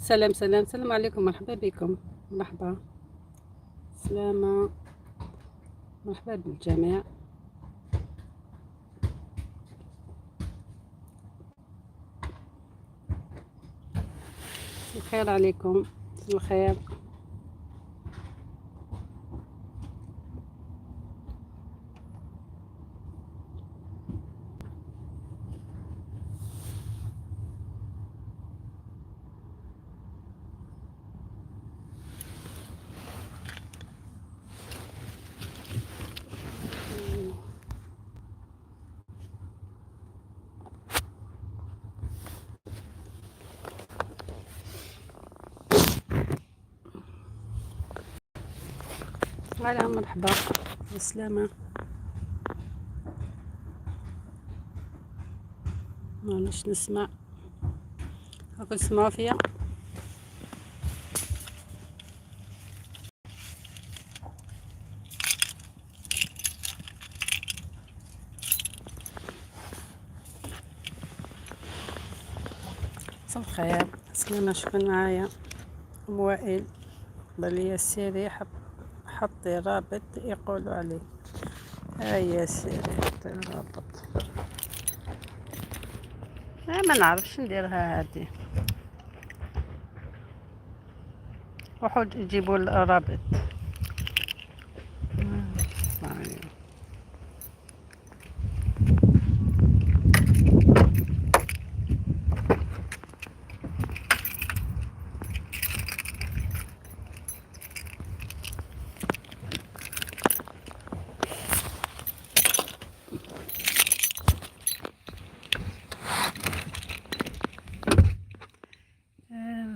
سلام سلام سلام عليكم، مرحبا بكم. مرحبا. سلامة. مرحبا بالجميع. الخير عليكم. الخير. على مرحبا. بالسلامة. معليش نسمع. راكم تسمعوا فيا؟ صباح الخير. سلامة. شكون معايا؟ أم وائل. بلي سيري حطي رابط يقولوا عليه. هيا سيري حطي رابط. ما نعرفش نديرها هادي. روحوا جيبوا الرابط. آه.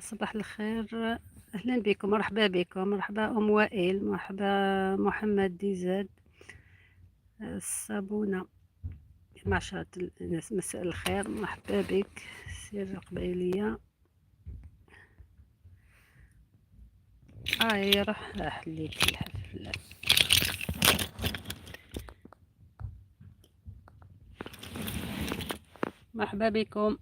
صباح الخير. أهلا بكم. مرحبا بكم. مرحبا أم وائل. مرحبا محمد ديزاد. الصابونة. معشرة الناس، مساء الخير. مرحبا بك. سير قبيلية. راح حليت الحفلة. مرحبا بكم.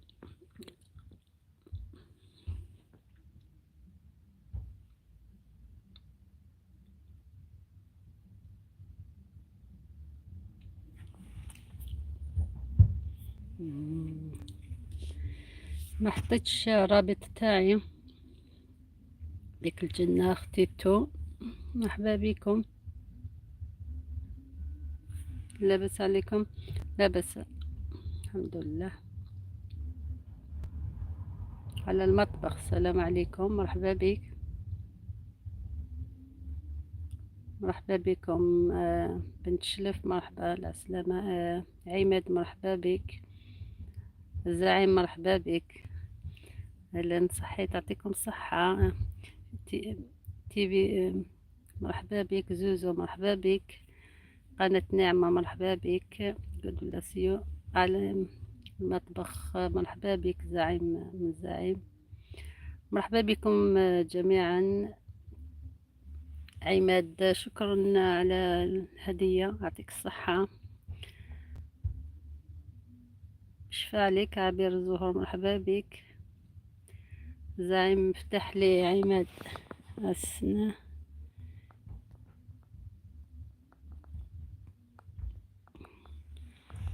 ما حطيتش رابط تاعي. ديك الجنة خطيتو. مرحبا بكم. لاباس عليكم؟ لاباس الحمد لله. على المطبخ. السلام عليكم. مرحبا بك. مرحبا بكم. بنت شلف. مرحبا. العسلامة. عماد. مرحبا بك. الزعيم. مرحبا بك. اهلا. صحيت. يعطيكم الصحة. تي تيفي. مرحبا بك. زوزو. مرحبا بك. قناة نعمة. مرحبا بك. جودولاسيو على المطبخ. مرحبا بك. زعيم من الزعيم. مرحبا بكم جميعا. عماد شكرا على الهدية. يعطيك الصحة. شفا عليك. عبير الزهور. مرحبا بك. زعيم افتح لي عماد. السنة.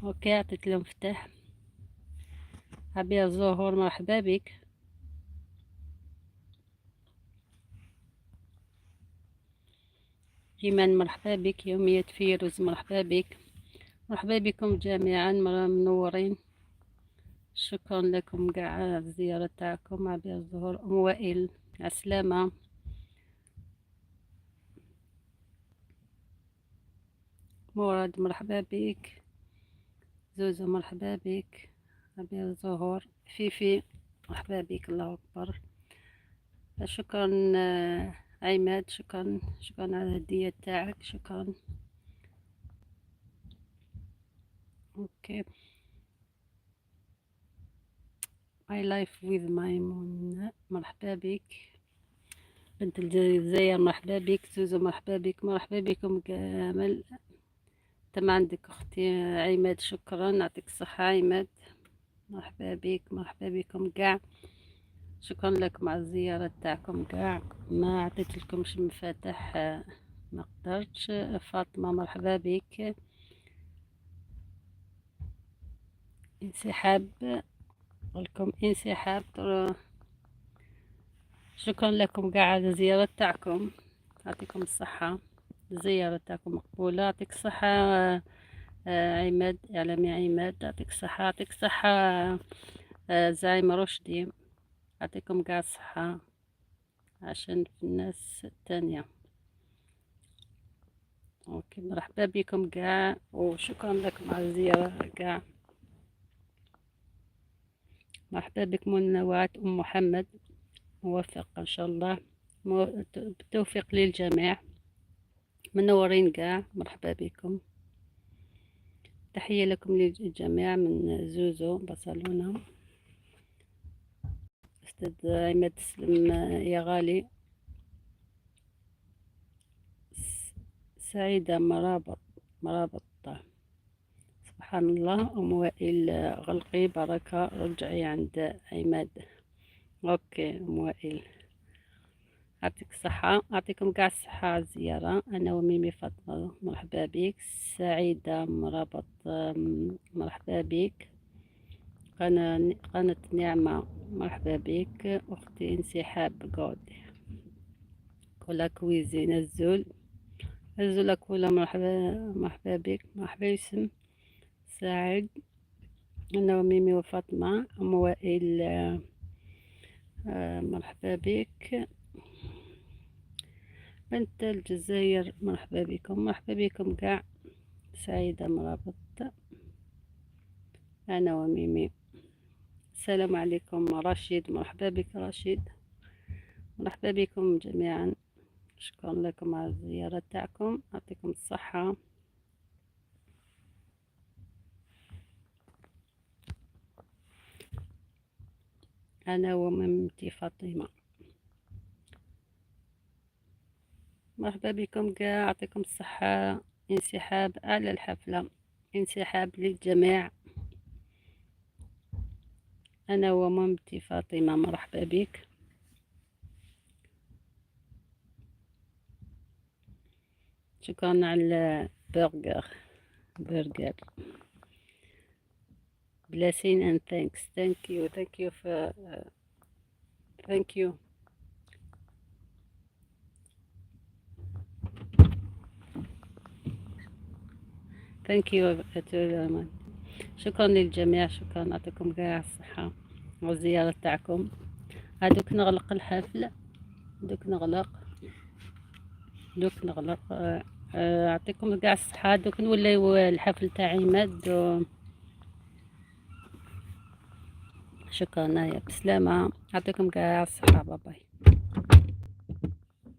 اوكي. عطيت له مفتاح. عبير الزهور. مرحبا بك. إيمان. مرحبا بك. يومية فيروز. مرحبا بك. مرحبا بكم جميعا. منورين. شكرا لكم قاع على الزيارة تاعكم. عبير الزهور. أم وائل. عسلامة. مراد. مرحبا بك. زوزو. مرحبا بك. عبير الزهور. فيفي. مرحبا بك. الله أكبر. شكرا عماد. شكرا على الهدية تاعك. شكرا. اوكي. My life with ميمون. مرحبا بك. بنت الجزائر. مرحبا بك. زوزو. مرحبا بك. مرحبا بكم كامل. تم عندك اختي عماد. شكرا. يعطيك الصحة عماد. مرحبا بك. مرحبا بكم كاع. شكرا لكم على الزيارة تاعكم كاع. ما عطيت لكمش مفاتح، ما قدرتش. فاطمة مرحبا بك. انسحاب لكم انسحاب. شكرا لكم كاع على الزيارة تاعكم، يعطيكم الصحة. الزيارة تاعكم مقبولة، يعطيك الصحة. عماد إعلامي عماد، يعطيك الصحة. يعطيك الصحة. زعيم رشدي، يعطيكم كاع الصحة عشان في الناس التانية. اوكي، مرحبا بكم كاع وشكرا لكم على الزيارة كاع. مرحبا بكم منوعات أم محمد، موفق إن شاء الله، بالتوفيق للجميع. منورين كاع، مرحبا بكم. تحية لكم للجميع من زوزو برشلونة. أستاذ عماد تسلم يا غالي. سعيدة مرابط. سبحان الله. أم وائل غلقي بركة، رجعي عند عماد. اوكي أم وائل، يعطيك الصحة. يعطيكم كاع الصحة على الزيارة. أنا وميمي فاطمة مرحبا بك. سعيدة مرابط مرحبا بك. قناة نعمة مرحبا بك. أختي انسحاب جود. كولا كويزين الزول كولا مرحبا بك. مرحبا يسم سعيد. أنا وميمي وفاطمة. أم وائل مرحبا بك. بنت الجزائر مرحبا بكم. مرحبا بكم كاع. سعيدة مرابط. أنا وميمي. السلام عليكم رشيد، مرحبا بك رشيد. مرحبا بكم جميعا. شكرا لكم على الزيارة تاعكم، يعطيكم الصحة. أنا ومامتي فاطمة. مرحبا بكم كاع، يعطيكم الصحة. انسحاب على الحفلة، انسحاب للجميع. أنا ومامتي فاطمة مرحبا بك. شكرا على برجر. blessing and thanks. Thank you for thank you. Thank you to شكرا للجميع. شكرا، يعطيكم كاع الصحة والزيارة تاعكم. هادوك نغلق الحفل. دوك نغلق. يعطيكم كاع الصحة. دوك نوليو الحفل تاع عماد. شكرا يا بسلامة. يعطيكم كاع الصحة. باي.